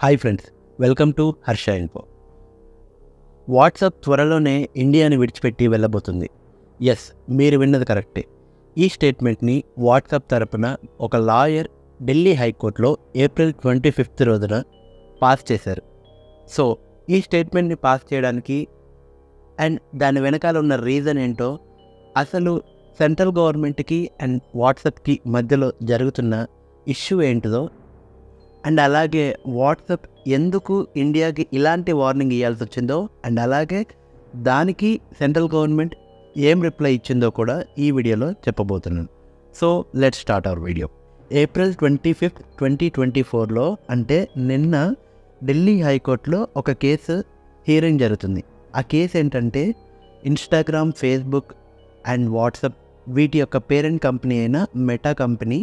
Hi friends, welcome to Harsha info. WhatsApp త్వరలోనే ఇండియాని విడిచిపెట్టి వెళ్ళబోతుంది. ఎస్, మీరు విన్నది కరెక్టే. ఈ స్టేట్మెంట్ని వాట్సాప్ తరపున ఒక లాయర్ ఢిల్లీ హైకోర్టులో ఏప్రిల్ 25 రోజున పాస్ చేశారు. సో ఈ స్టేట్మెంట్ని పాస్ చేయడానికి అండ్ దాని వెనకాల ఉన్న రీజన్ ఏంటో, అసలు సెంట్రల్ గవర్నమెంట్కి అండ్ వాట్సాప్కి మధ్యలో జరుగుతున్న ఇష్యూ ఏంటిదో, అండ్ అలాగే వాట్సాప్ ఎందుకు ఇండియాకి ఇలాంటి వార్నింగ్ ఇవ్వాల్సి వచ్చిందో, అండ్ అలాగే దానికి సెంట్రల్ గవర్నమెంట్ ఏం రిప్లై ఇచ్చిందో కూడా ఈ వీడియోలో చెప్పబోతున్నాను. So let's start our video. April 25, 2024లో అంటే నిన్న ఢిల్లీ హైకోర్టులో ఒక కేసు హియరింగ్ జరుగుతుంది. ఆ కేసు ఏంటంటే, ఇన్స్టాగ్రామ్, ఫేస్బుక్ అండ్ వాట్సాప్ వీటి యొక్క పేరెంట్ కంపెనీ అయిన మెటా కంపెనీ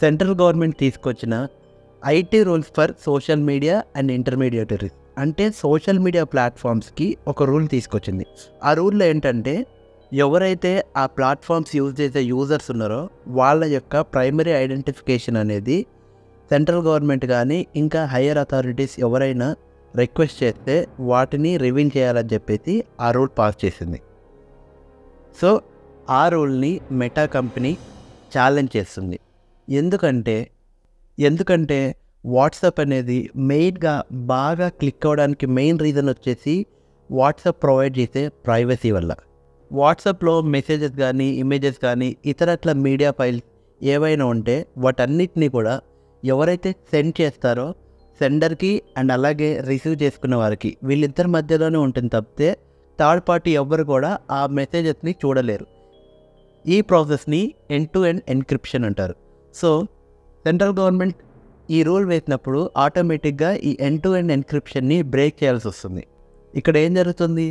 సెంట్రల్ గవర్నమెంట్ తీసుకొచ్చిన IT rules for social media and intermediaries, అంటే సోషల్ మీడియా ప్లాట్ఫామ్స్కి ఒక రూల్ తీసుకొచ్చింది. ఆ రూల్లో ఏంటంటే, ఎవరైతే ఆ ప్లాట్ఫామ్స్ యూజ్ చేసే యూజర్స్ ఉన్నారో వాళ్ళ యొక్క ప్రైమరీ ఐడెంటిఫికేషన్ అనేది సెంట్రల్ గవర్నమెంట్ కానీ ఇంకా హయ్యర్ అథారిటీస్ ఎవరైనా రిక్వెస్ట్ చేస్తే వాటిని రివీల్ చేయాలని చెప్పేసి ఆ రూల్ పాస్ చేసింది. సో ఆ రూల్ని మెటా కంపెనీ ఛాలెంజ్ చేస్తుంది. ఎందుకంటే వాట్సాప్ అనేది మెయిన్గా బాగా క్లిక్ అవ్వడానికి మెయిన్ రీజన్ వచ్చేసి వాట్సాప్ ప్రొవైడ్ చేసే ప్రైవసీ వల్ల. వాట్సాప్లో మెసేజెస్ కానీ ఇమేజెస్ కానీ ఇతరట్ల మీడియా ఫైల్స్ ఏవైనా ఉంటే వాటన్నిటినీ కూడా ఎవరైతే సెండ్ చేస్తారో సెండర్కి అండ్ అలాగే రిసీవ్ చేసుకున్న వారికి వీళ్ళిద్దరి మధ్యలోనే ఉంటుంది తప్పితే థర్డ్ పార్టీ ఎవ్వరు కూడా ఆ మెసేజెస్ని చూడలేరు. ఈ ప్రాసెస్ని ఎండ్ టు ఎండ్ ఎన్క్రిప్షన్ అంటారు. సో సెంట్రల్ గవర్నమెంట్ ఈ రూల్ వేసినప్పుడు ఆటోమేటిక్గా ఈ ఎండ్ టు ఎండ్ ఎన్క్రిప్షన్ని బ్రేక్ చేయాల్సి వస్తుంది. ఇక్కడ ఏం జరుగుతుంది,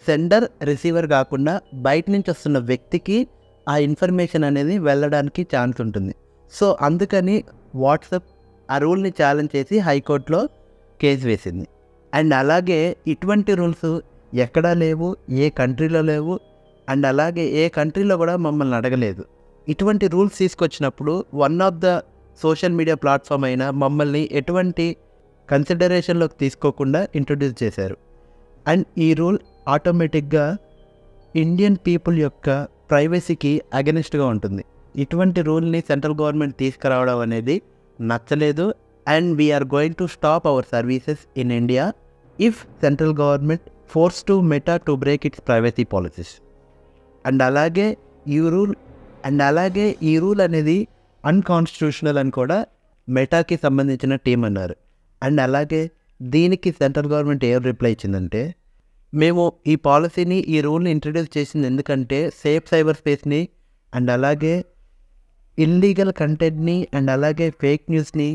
సెండర్ రిసీవర్ కాకుండా బయట నుంచి వస్తున్న వ్యక్తికి ఆ ఇన్ఫర్మేషన్ అనేది వెళ్ళడానికి ఛాన్స్ ఉంటుంది. సో అందుకని వాట్సాప్ ఆ రూల్ని ఛాలెంజ్ చేసి హైకోర్టులో కేసు వేసింది. అండ్ అలాగే ఇటువంటి రూల్స్ ఎక్కడా లేవు, ఏ కంట్రీలో లేవు, అండ్ అలాగే ఏ కంట్రీలో కూడా మమ్మల్ని అడగలేదు. ఇటువంటి రూల్స్ తీసుకొచ్చినప్పుడు one of the social media platform అయినా మమ్మల్ని ఎటువంటి కన్సిడరేషన్లోకి తీసుకోకుండా ఇంట్రొడ్యూస్ చేశారు. అండ్ ఈ రూల్ ఆటోమేటిక్గా ఇండియన్ పీపుల్ యొక్క ప్రైవసీకి అగెనిస్ట్గా ఉంటుంది. ఇటువంటి రూల్ని సెంట్రల్ గవర్నమెంట్ తీసుకురావడం అనేది నచ్చలేదు. And we are going to stop our services in India if central government force to Meta to break its privacy policies. And అలాగే ఈ రూల్ అనేది అన్కాన్స్టిట్యూషనల్ అని కూడా మెటాకి సంబంధించిన టీం అన్నారు. అండ్ అలాగే దీనికి సెంట్రల్ గవర్నమెంట్ ఏం రిప్లై ఇచ్చిందంటే, మేము ఈ పాలసీని ఈ రూల్ని ఇంట్రడ్యూస్ చేసింది ఎందుకంటే సేఫ్ సైబర్ స్పేస్ని అండ్ అలాగే ఇల్లీగల్ కంటెంట్ని అండ్ అలాగే ఫేక్ న్యూస్ని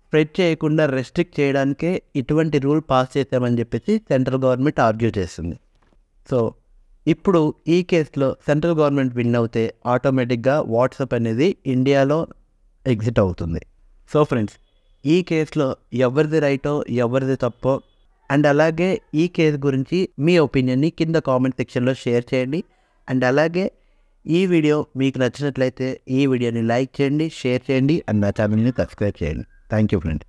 స్ప్రెడ్ చేయకుండా రెస్ట్రిక్ట్ చేయడానికే ఇటువంటి రూల్ పాస్ చేసామని చెప్పేసి సెంట్రల్ గవర్నమెంట్ ఆర్గ్యూ చేస్తుంది. సో ఇప్పుడు ఈ కేసులో సెంట్రల్ గవర్నమెంట్ విన్ అవుతే ఆటోమేటిక్గా వాట్సాప్ అనేది ఇండియాలో ఎగ్జిట్ అవుతుంది. సో ఫ్రెండ్స్, ఈ కేసులో ఎవరిది రైటో ఎవరిది తప్పో అండ్ అలాగే ఈ కేసు గురించి మీ ఒపీనియన్ని కింద కామెంట్ సెక్షన్లో షేర్ చేయండి. అండ్ అలాగే ఈ వీడియో మీకు నచ్చినట్లయితే ఈ వీడియోని లైక్ చేయండి, షేర్ చేయండి అండ్ నా ఛానల్ని సబ్స్క్రైబ్ చేయండి. Thank you friends.